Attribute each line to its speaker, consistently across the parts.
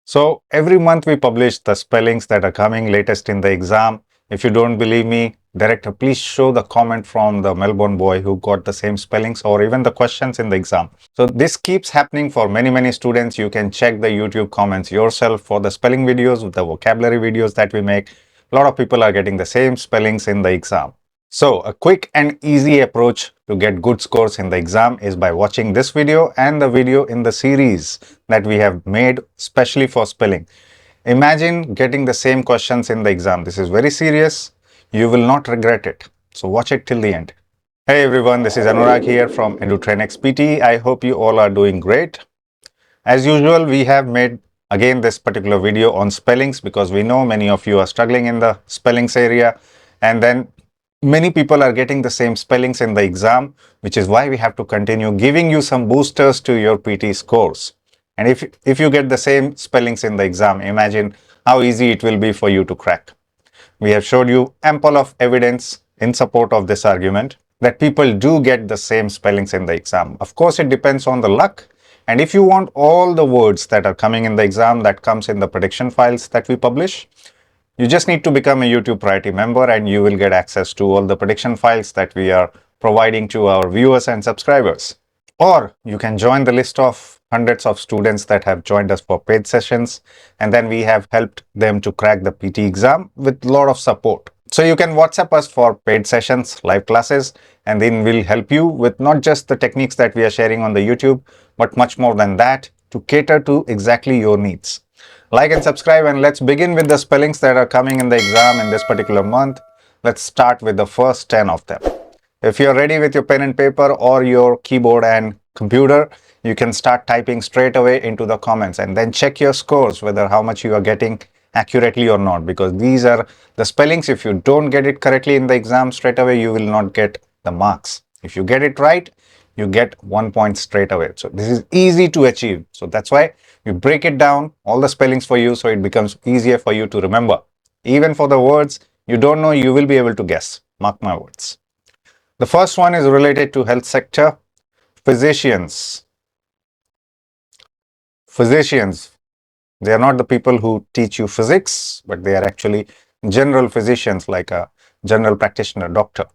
Speaker 1: So every month we publish the spellings that are coming latest in the exam. If you don't believe me, director, please show the comment from the Melbourne boy who got the same spellings or even the questions in the exam. So this keeps happening for many students. You can check the YouTube comments yourself for the spelling videos, the vocabulary videos that we make. A lot of people are getting the same spellings in the exam. So a quick and easy approach to get good scores in the exam is by watching this video and the video in the series that we have made specially for spelling. Imagine getting the same questions in the exam. This is very serious. You will not regret it. So watch it till the end. Hey everyone, this is Anurag here from Edutrainex PTE. I hope you all are doing great. As usual, we have made again this particular video on spellings because we know many of you are struggling in the spellings area, and then many people are getting the same spellings in the exam, which is why we have to continue giving you some boosters to your PT scores. And if you get the same spellings in the exam, imagine how easy it will be for you to crack. We have showed you ample of evidence in support of this argument that people do get the same spellings in the exam. Of course, it depends on the luck. And if you want all the words that are coming in the exam that comes in the prediction files that we publish, you just need to become a YouTube Priority member and you will get access to all the prediction files that we are providing to our viewers and subscribers. Or you can join the list of hundreds of students that have joined us for paid sessions, and then we have helped them to crack the PT exam with a lot of support. So you can WhatsApp us for paid sessions, live classes, and then we'll help you with not just the techniques that we are sharing on the YouTube, but much more than that to cater to exactly your needs. Like and subscribe, and let's begin with the spellings that are coming in the exam in this particular month. Let's start with the first 10 of them. If you're ready with your pen and paper or your keyboard and computer, you can start typing straight away into the comments and then check your scores, whether how much you are getting accurately or not, because these are the spellings. If you don't get it correctly in the exam straight away, you will not get the marks. If you get it right, you get 1 point straight away. So this is easy to achieve. So that's why we break it down, all the spellings for you, so it becomes easier for you to remember. Even for the words you don't know, you will be able to guess. Mark my words. The first one is related to health sector. Physicians. Physicians. They are not the people who teach you physics, but they are actually general physicians, like a general practitioner, doctor.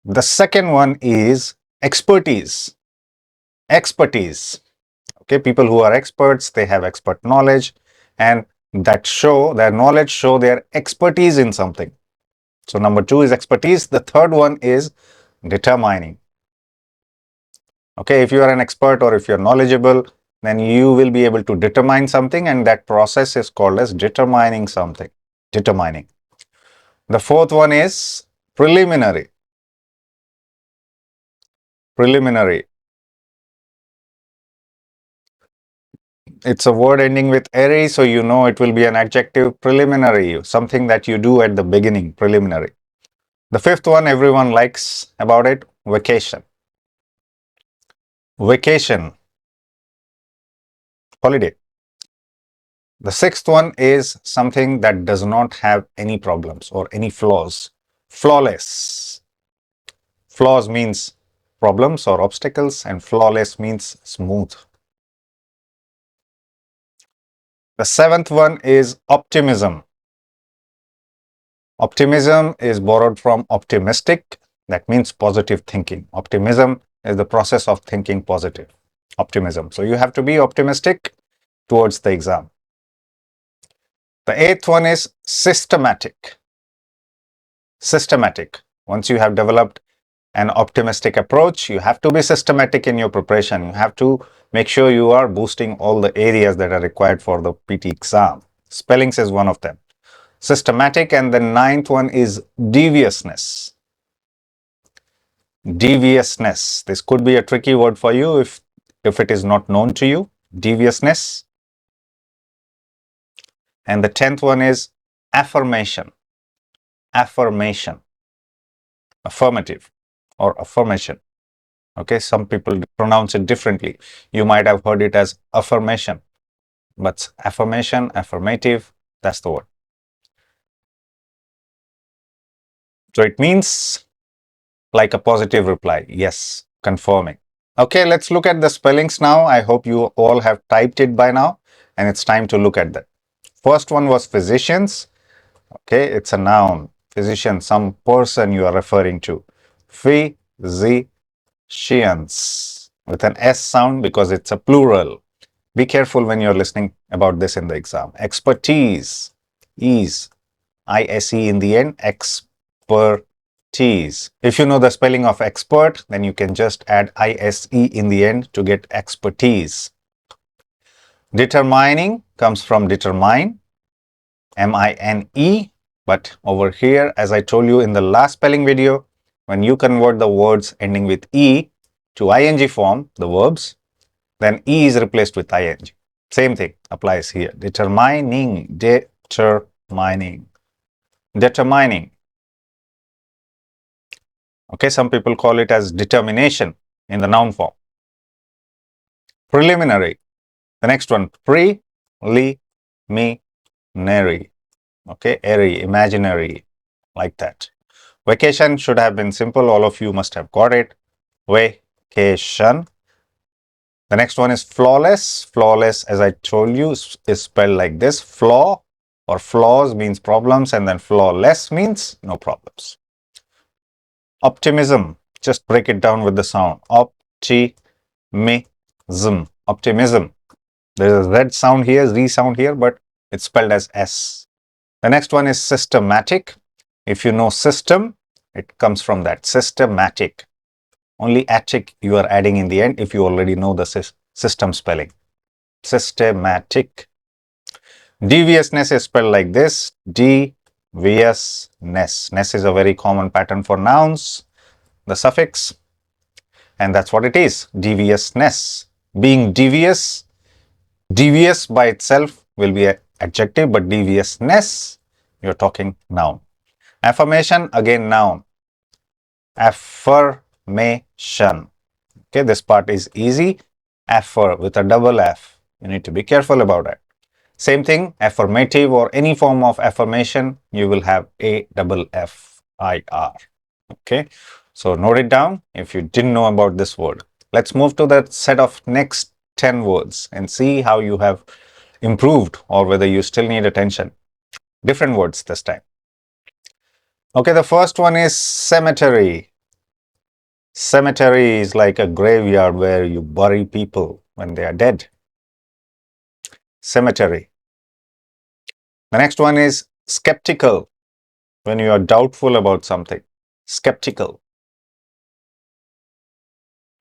Speaker 1: The second one is expertise. Expertise. Okay, people who are experts, they have expert knowledge, and that show their knowledge, show their expertise in something. So number 2 is expertise. The third one is determining. Okay, if you are an expert or if you're knowledgeable, then you will be able to determine something, and that process is called as determining something. Determining. The fourth one is preliminary. Preliminary. It's a word ending with "ary", so you know it will be an adjective. Preliminary, something that you do at the beginning, preliminary. The fifth one everyone likes about it, vacation. Vacation. Holiday. The sixth one is something that does not have any problems or any flaws. Flawless. Flaws means problems or obstacles, and flawless means smooth. The seventh one is optimism. Optimism is borrowed from optimistic. That means positive thinking. Optimism is the process of thinking positive. Optimism. So you have to be optimistic towards the exam. The eighth one is systematic. Systematic. Once you have developed an optimistic approach, you have to be systematic in your preparation. You have to make sure you are boosting all the areas that are required for the PT exam. Spellings is one of them. Systematic. And the ninth one is deviousness. Deviousness. This could be a tricky word for you if it is not known to you. Deviousness. And the 10th one is affirmation. Affirmation. Affirmative or affirmation. Okay, some people pronounce it differently. You might have heard it as affirmation, but affirmation, affirmative, that's the word. So it means like a positive reply. Yes, confirming. Okay, let's look at the spellings now. I hope you all have typed it by now. and it's time to look at that. First one was physicians. Okay, it's a noun. Physician, some person you are referring to. Physicians with an S sound because it's a plural. Be careful when you're listening about this in the exam. Expertise, is, I-S-E in the end, expertise. If you know the spelling of expert, then you can just add I-S-E in the end to get expertise. Determining comes from determine, M-I-N-E, but over here, as I told you in the last spelling video, when you convert the words ending with E to ing form, the verbs, then E is replaced with ing. Same thing applies here. Determining, determining. Okay, some people call it as determination in the noun form. Preliminary. The next one, preliminary. Okay, airy, imaginary, like that. Vacation should have been simple. All of you must have got it. Vacation. The next one is flawless. Flawless, as I told you, is spelled like this. Flaw or flaws means problems, and then flawless means no problems. Optimism. Just break it down with the sound. Optimism. Optimism. There is a Z sound here, Z sound here, but it's spelled as S. The next one is systematic. If you know system, it comes from that. Systematic. Only attic you are adding in the end if you already know the system spelling. Systematic. Deviousness is spelled like this. Deviousness. Ness is a very common pattern for nouns. The suffix. And that's what it is. Deviousness. Being devious. Devious by itself will be an adjective, but deviousness, you're talking noun. Affirmation, again noun. Affirmation. Okay, this part is easy. Affir with a double F. You need to be careful about it. Same thing, affirmative or any form of affirmation, you will have A-double-F-I-R. Okay, so note it down if you didn't know about this word. Let's move to the set of next 10 words and see how you have improved or whether you still need attention. Different words this time. Okay, the first one is cemetery. Cemetery is like a graveyard where you bury people when they are dead. Cemetery. The next one is skeptical. When you are doubtful about something. Skeptical.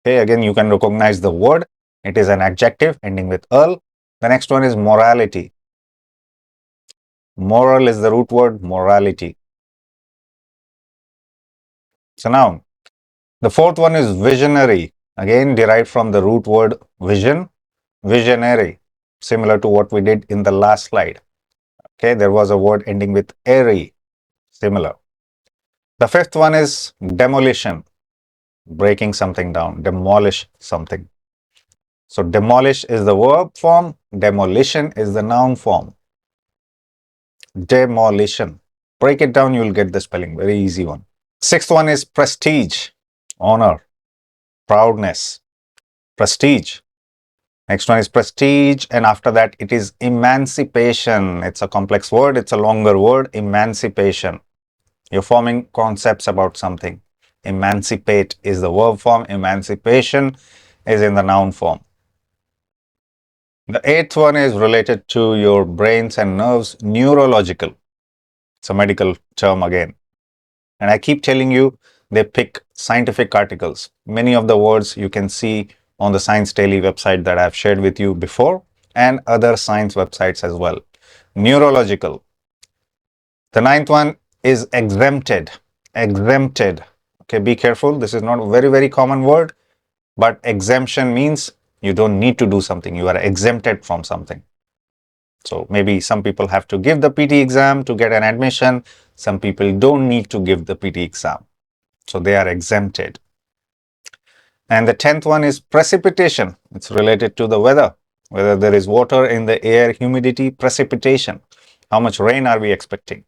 Speaker 1: Okay, again, you can recognize the word. It is an adjective ending with -al. The next one is morality. Moral is the root word, morality. It's a noun. The fourth one is visionary. Again, derived from the root word vision, visionary, similar to what we did in the last slide. Okay, there was a word ending with airy, similar. The fifth one is demolition, breaking something down, demolish something. So demolish is the verb form, demolition is the noun form. Demolition. Break it down, you will get the spelling, very easy one. Sixth one is prestige, honor, proudness, prestige. Next one is prestige, and after that it is emancipation. It's a complex word, it's a longer word, emancipation. You're forming concepts about something. Emancipate is the verb form, emancipation is in the noun form. The eighth one is related to your brains and nerves, neurological. It's a medical term again. And I keep telling you, they pick scientific articles. Many of the words you can see on the Science Daily website that I've shared with you before and other science websites as well. Neurological. The ninth one is exempted. Exempted. Okay, be careful. This is not a very, very common word, but exemption means you don't need to do something. You are exempted from something. So maybe some people have to give the PT exam to get an admission. Some people don't need to give the PT exam. So they are exempted. And the 10th one is precipitation. It's related to the weather. Whether there is water in the air, humidity, precipitation. How much rain are we expecting?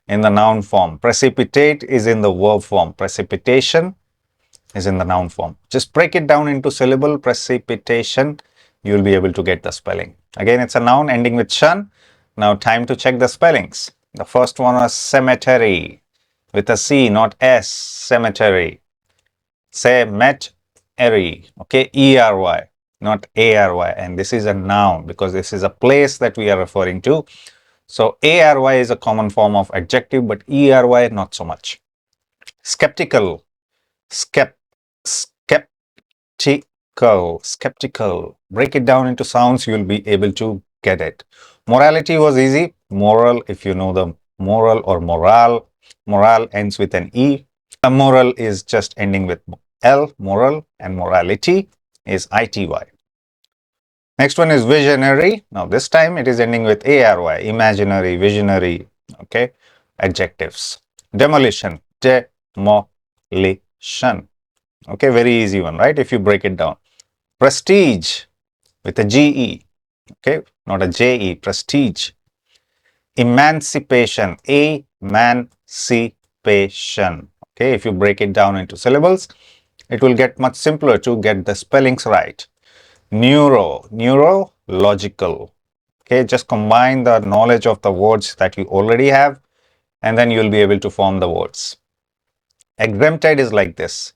Speaker 1: In the noun form. Precipitate is in the verb form. Precipitation is in the noun form. Just break it down into syllable, precipitation. You will be able to get the spelling. Again, it's a noun ending with shan. Now time to check the spellings. The first one was cemetery with a C, not S. Cemetery. Cemetery. Okay, E-R-Y, not A-R-Y. And this is a noun because this is a place that we are referring to. So A-R-Y is a common form of adjective, but E-R-Y not so much. Skeptical. Skeptical. Break it down into sounds, you will be able to get it. Morality was easy. Moral, if you know the moral or morale. Morale ends with an E. A moral is just ending with L, moral, and morality is ITY. Next one is visionary. Now this time it is ending with ARY, imaginary, visionary, okay, adjectives. Demolition, demolition. Okay, very easy one, right? If you break it down. Prestige with a GE, okay, not a JE, prestige. Emancipation, emancipation. Okay, if you break it down into syllables, it will get much simpler to get the spellings right. Neurological. Okay, just combine the knowledge of the words that you already have, and then you'll be able to form the words. Exempted is like this.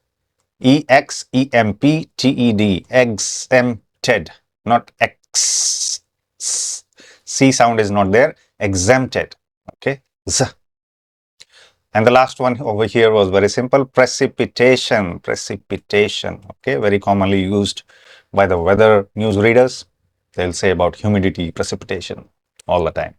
Speaker 1: EXEMPTED, exempted, not X. C sound is not there, exempted. Okay, Z. And the last one over here was very simple, precipitation, precipitation. Okay, very commonly used by the weather news readers. They'll say about humidity, precipitation all the time.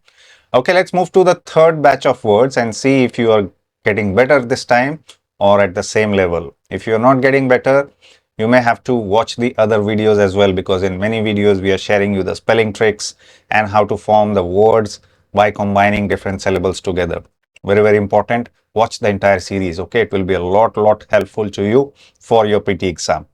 Speaker 1: Okay, let's move to the third batch of words and see if you are getting better this time or at the same level. If you're not getting better, you may have to watch the other videos as well, because in many videos we are sharing you the spelling tricks and how to form the words by combining different syllables together. Very, very important. Watch the entire series. Okay, it will be a lot helpful to you for your PT exam.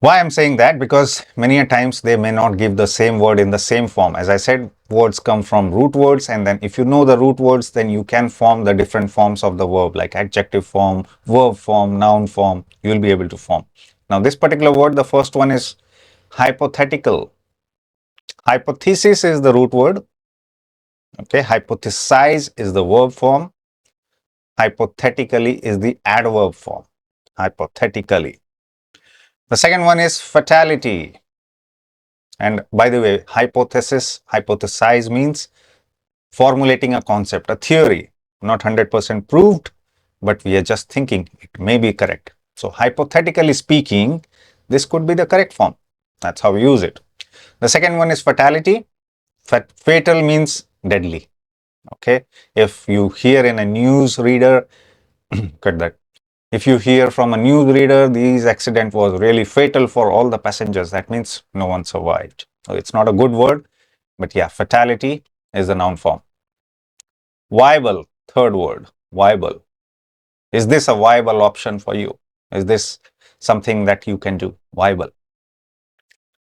Speaker 1: Why I'm saying that? Because many a times they may not give the same word in the same form. As I said, words come from root words, and then if you know the root words, then you can form the different forms of the verb, like adjective form, verb form, noun form. You will be able to form. Now this particular word, the first one is hypothetical. Hypothesis is the root word. Okay, hypothesize is the verb form. Hypothetically is the adverb form. Hypothetically. The second one is fatality. And by the way, hypothesis, hypothesize means formulating a concept, a theory, not 100% proved, but we are just thinking it may be correct. So hypothetically speaking, this could be the correct form. That's how we use it. The second one is fatality. Fatal means deadly. Okay. If you hear in a news reader, cut that. If you hear from a news reader, this accident was really fatal for all the passengers, that means no one survived. So it's not a good word, but yeah, fatality is the noun form. Viable, third word, viable. Is this a viable option for you? Is this something that you can do? Viable.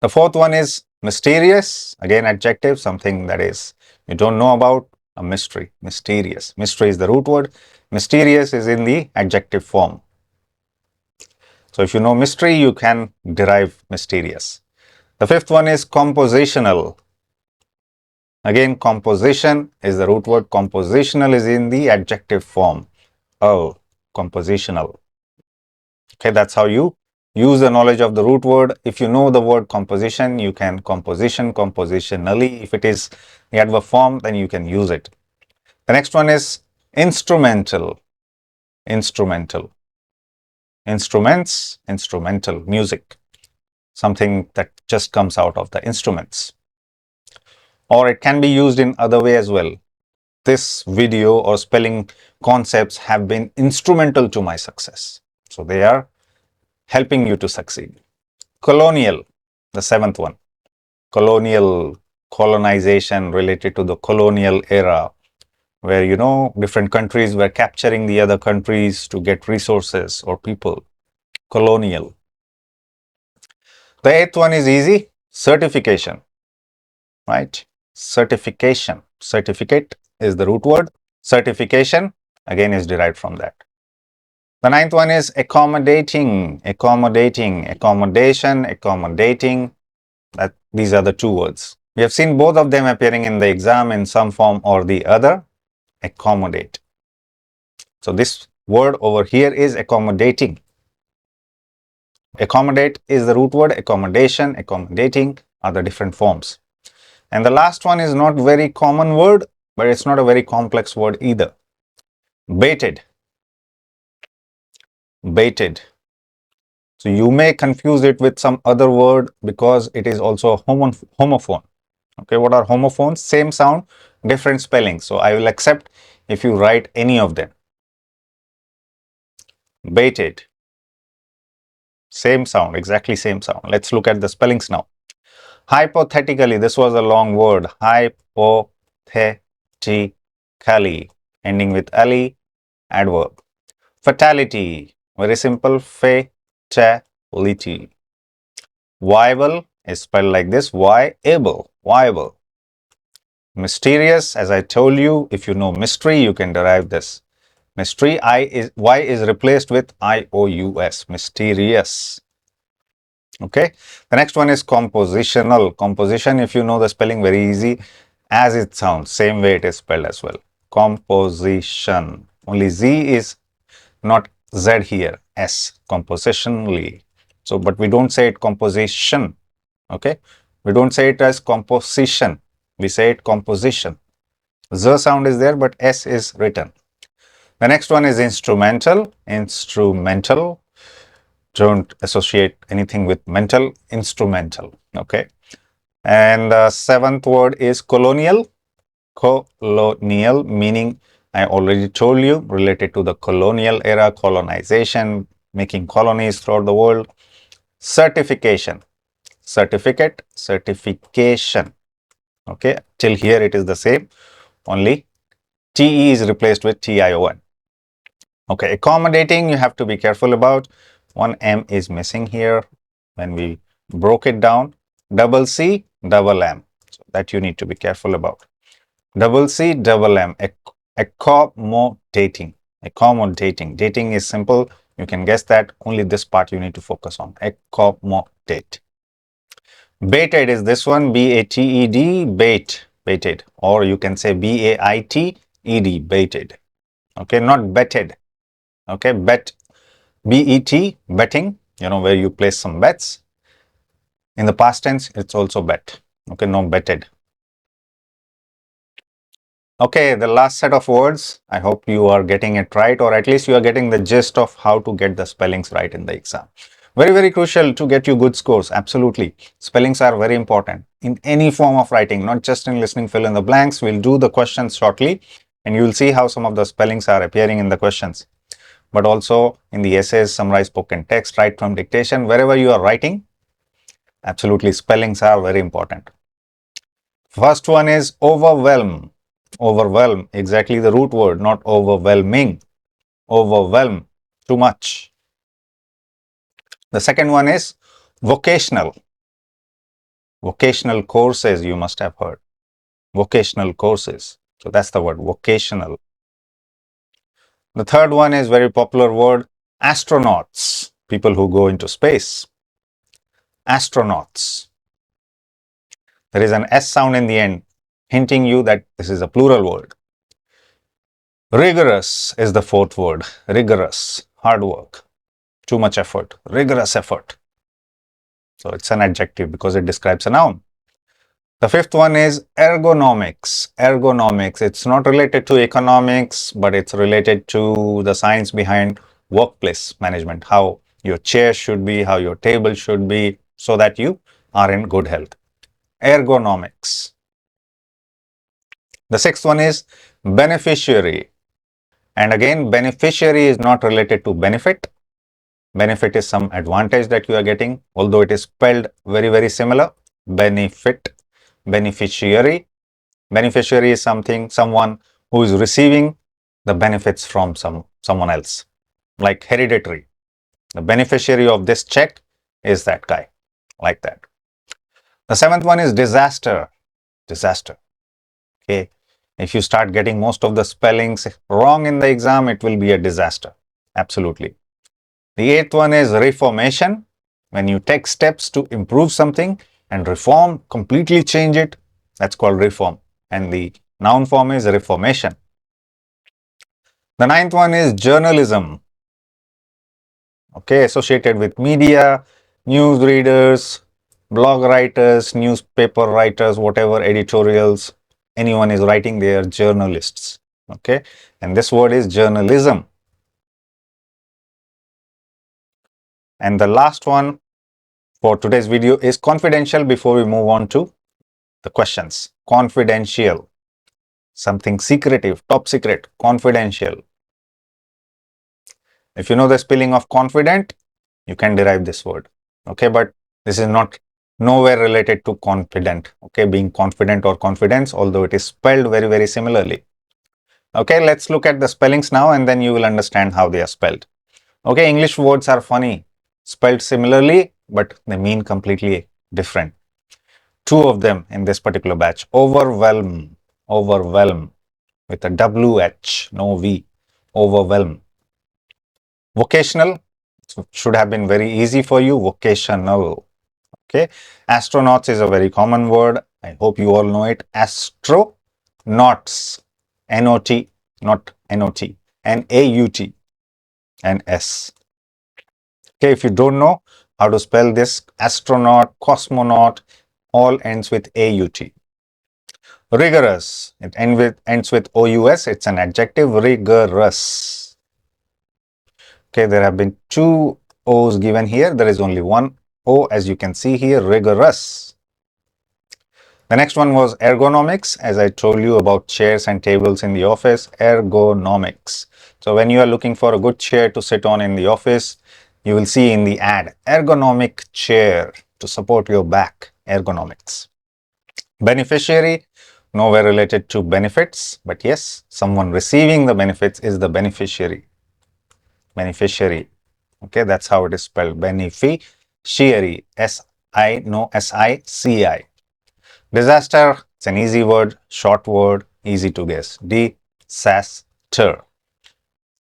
Speaker 1: The fourth one is mysterious. Again, adjective, something that is you don't know about, a mystery, mysterious. Mystery is the root word. Mysterious is in the adjective form. So if you know mystery, you can derive mysterious. The fifth one is compositional. Again, composition is the root word. Compositional is in the adjective form. Oh, compositional. Okay, that's how you use the knowledge of the root word. If you know the word composition, you can composition, compositionally. If it is the adverb form, then you can use it. The next one is instrumental. Instrumental. Instruments, instrumental, music. Something that just comes out of the instruments. Or it can be used in other way as well. This video or spelling concepts have been instrumental to my success. So they are helping you to succeed. Colonial, the seventh one. Colonial, colonization related to the colonial era, where, you know, different countries were capturing the other countries to get resources or people. Colonial. The eighth one is easy, certification, right? Certification. Certificate is the root word. Certification, again, is derived from that. The ninth one is accommodating, accommodating, accommodation, accommodating. That These are the two words. We have seen both of them appearing in the exam in some form or the other. Accommodate. So this word over here is accommodating. Accommodate is the root word. Accommodation, accommodating are the different forms. And the last one is not very common word, but it's not a very complex word either. Baited. Baited. So you may confuse it with some other word because it is also a homophone. Okay, what are homophones? Same sound, different spelling. So I will accept if you write any of them. Baited. Same sound, exactly same sound. Let's look at the spellings now. Hypothetically, this was a long word. Hypothetically, ending with ali, adverb. Fatality, very simple. Fatality. Viable is spelled like this. Viable. Viable. Mysterious, as I told you, if you know mystery, you can derive this. Mystery, Y is replaced with IOUS. Mysterious. Okay. The next one is compositional. Composition, if you know the spelling, very easy. As it sounds, same way it is spelled as well. Composition. Only Z is not Z here. S. Compositionally. So, but we don't say it composition. Okay. We don't say it as composition. We say it composition. Z sound is there, but S is written. The next one is instrumental. Instrumental. Don't associate anything with mental. Instrumental. Okay. And the seventh word is colonial. Colonial, meaning I already told you, related to the colonial era, colonization, making colonies throughout the world. Certification. Certificate, certification. Okay. Till here it is the same. Only TE is replaced with TION. Okay, accommodating, you have to be careful about. One M is missing here when we broke it down. Double C, double M. So that you need to be careful about. Double C, double M. Accommodating. Accommodating. Dating is simple. You can guess that. Only this part you need to focus on. Accommodate. Baited is this one. B-A-T-E-D. Bait. Baited. Or you can say B-A-I-T-E-D. Baited. Okay, not betted. Okay, bet, B-E-T, betting, you know, where you place some bets. In the past tense, it's also bet. Okay, no betted. Okay, the last set of words, I hope you are getting it right, or at least you are getting the gist of how to get the spellings right in the exam. Very, very crucial to get you good scores. Absolutely. Spellings are very important in any form of writing, not just in listening, fill in the blanks. We'll do the questions shortly, and you will see how some of the spellings are appearing in the questions. But also in the essays, summarize spoken text, write from dictation, wherever you are writing, absolutely spellings are very important. First one is overwhelm. Overwhelm, exactly the root word, not overwhelming. Overwhelm, too much. The second one is vocational. Vocational courses, you must have heard. Vocational courses. So that's the word, vocational. The third one is very popular word, astronauts, people who go into space. Astronauts. There is an S sound in the end, hinting you that this is a plural word. Rigorous is the fourth word. Rigorous, hard work, too much effort, rigorous effort. So it's an adjective because it describes a noun. The fifth one is ergonomics. Ergonomics, it's not related to economics, but it's related to the science behind workplace management, how your chair should be, how your table should be, so that you are in good health. Ergonomics. The sixth one is beneficiary. And again, beneficiary is not related to benefit. Benefit is some advantage that you are getting, although it is spelled very, very similar. Benefit, beneficiary. Beneficiary is someone who is receiving the benefits from someone else, like hereditary. The beneficiary of this check is that guy, like that. The seventh one is disaster. Disaster. Okay. If you start getting most of the spellings wrong in the exam, it will be a disaster. Absolutely. The eighth one is reformation. When you take steps to improve something And reform, completely change it, that's called reform. And the noun form is reformation. The ninth one is journalism. Okay, associated with media, news readers, blog writers, newspaper writers, whatever, editorials, anyone is writing, they are journalists. Okay, and this word is journalism. And the last one for today's video is confidential. Before we move on to the questions, confidential, something secretive, top secret, confidential. If you know the spelling of confident, you can derive this word. Okay, but this is not nowhere related to confident. Okay, being confident or confidence, although it is spelled very, very similarly. Okay, let's look at the spellings now and then you will understand how they are spelled. Okay, English words are funny, spelled similarly, but they mean completely different. Two of them in this particular batch. Overwhelm, overwhelm with a WH, no V, overwhelm. Vocational, should have been very easy for you, vocational. Okay, astronauts is a very common word. I hope you all know it. Astronauts, N-O-T, not N-O-T, N-A-U-T and S. Okay, if you don't know how to spell this, astronaut, cosmonaut, all ends with A-U-T. Rigorous, it ends with O-U-S, it's an adjective, rigorous. Okay, there have been two O's given here, there is only one O as you can see here, rigorous. The next one was ergonomics, as I told you about chairs and tables in the office, ergonomics. So when you are looking for a good chair to sit on in the office, you will see in the ad, ergonomic chair to support your back, ergonomics. Beneficiary, nowhere related to benefits, but yes, someone receiving the benefits is the beneficiary. Beneficiary. Okay, that's how it is spelled. Beneficiary. S-I-C-I. Disaster, it's an easy word, short word, easy to guess. Disaster.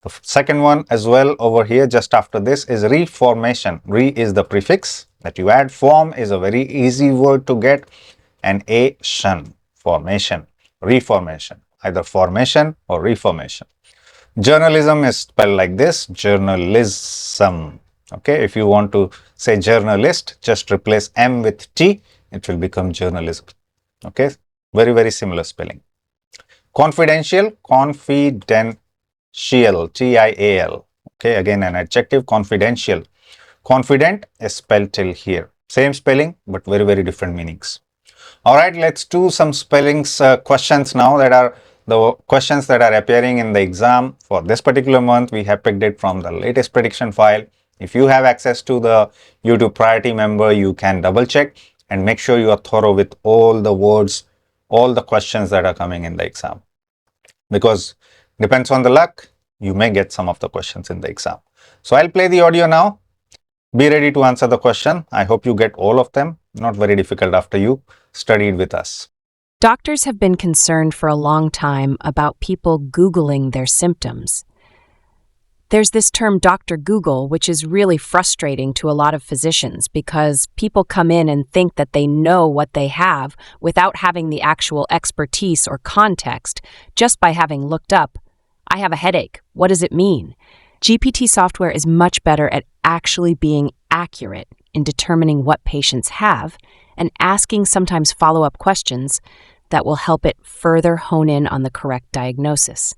Speaker 1: The second one as well over here just after this is reformation. Re is the prefix that you add. Form is a very easy word to get. And ation, formation, reformation, either formation or reformation. Journalism is spelled like this, journalism. Okay, if you want to say journalist, just replace M with T, it will become journalism. Okay, very, very similar spelling. Confidential, confidential, T-I-A-L. Okay, again an adjective, confidential. Confident is spelled till here. Same spelling, but very, very different meanings. All right, let's do some spellings questions now that are the questions that are appearing in the exam for this particular month. We have picked it from the latest prediction file. If you have access to the YouTube priority member, you can double check and make sure you are thorough with all the words, all the questions that are coming in the exam. Because depends on the luck, you may get some of the questions in the exam. So I'll play the audio now. Be ready to answer the question. I hope you get all of them. Not very difficult after you studied with us.
Speaker 2: Doctors have been concerned for a long time about people Googling their symptoms. There's this term Dr. Google, which is really frustrating to a lot of physicians because people come in and think that they know what they have without having the actual expertise or context, just by having looked up, I have a headache. What does it mean? GPT software is much better at actually being accurate in determining what patients have and asking sometimes follow-up questions that will help it further hone in on the correct diagnosis.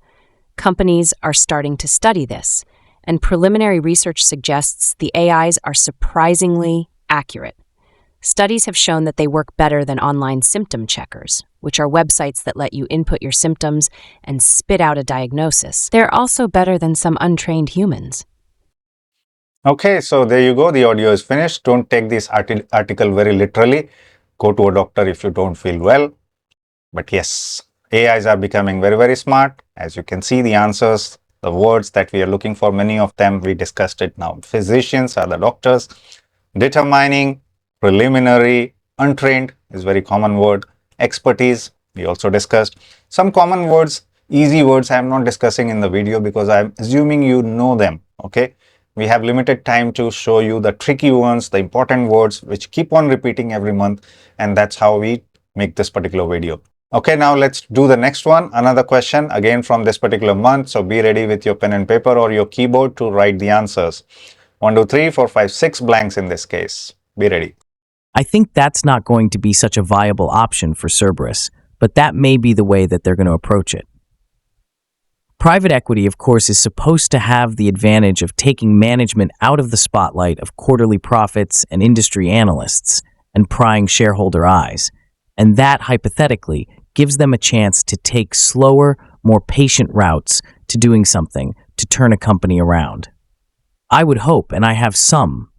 Speaker 2: Companies are starting to study this, and preliminary research suggests the AIs are surprisingly accurate. Studies have shown that they work better than online symptom checkers, which are websites that let you input your symptoms and spit out a diagnosis. They're also better than some untrained humans.
Speaker 1: Okay, so there you go. The audio is finished. Don't take this article very literally. Go to a doctor if you don't feel well. But yes, AIs are becoming very, very smart. As you can see, the answers, the words that we are looking for, many of them, we discussed it now. Physicians are the doctors. Determining, preliminary, untrained is very common word. Expertise, we also discussed. Some common words, easy words, I am not discussing in the video because I am assuming you know them. Okay, we have limited time to show you the tricky ones, the important words which keep on repeating every month, and that's how we make this particular video. Okay, now let's do the next one. Another question again from this particular month. So be ready with your pen and paper or your keyboard to write the answers. 1, 2, 3, 4, 5, 6 blanks in this case. Be ready.
Speaker 3: I think that's not going to be such a viable option for Cerberus, but that may be the way that they're going to approach it. Private equity, of course, is supposed to have the advantage of taking management out of the spotlight of quarterly profits and industry analysts and prying shareholder eyes, and that, hypothetically, gives them a chance to take slower, more patient routes to doing something to turn a company around. I would hope, and I have some,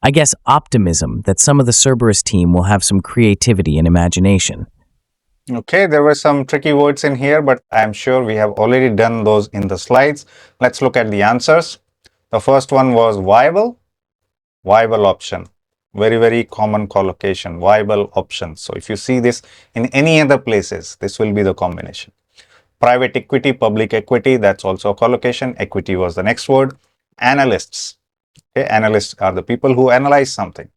Speaker 3: I guess, optimism that some of the Cerberus team will have some creativity and imagination.
Speaker 1: Okay, there were some tricky words in here, but I'm sure we have already done those in the slides. Let's look at the answers. The first one was viable, viable option. Very, very common collocation, viable option. So if you see this in any other places, this will be the combination. Private equity, public equity, that's also a collocation. Equity was the next word. Analysts. Okay, analysts are the people who analyze something.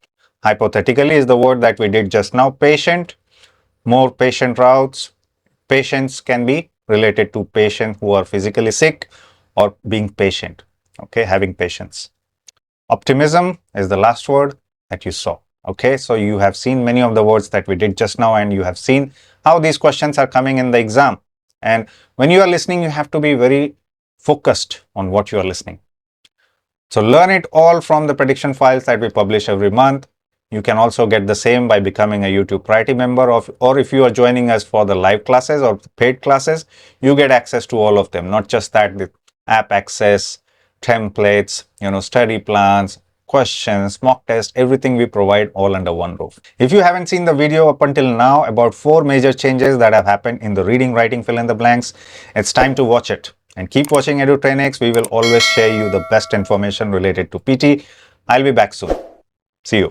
Speaker 1: Hypothetically is the word that we did just now. Patient, more patient routes. Patients can be related to patients who are physically sick or being patient. Okay, having patience. Optimism is the last word that you saw. Okay, so you have seen many of the words that we did just now, and you have seen how these questions are coming in the exam. And when you are listening, you have to be very focused on what you are listening. So learn it all from the prediction files that we publish every month. You can also get the same by becoming a YouTube Priority member, or if you are joining us for the live classes or paid classes, you get access to all of them. Not just that, the app access, templates, study plans, questions, mock tests, everything we provide all under one roof. If you haven't seen the video up until now about 4 major changes that have happened in the reading, writing, fill in the blanks, it's time to watch it. And keep watching Edutrainex. We will always share you the best information related to PT. I'll be back soon. See you.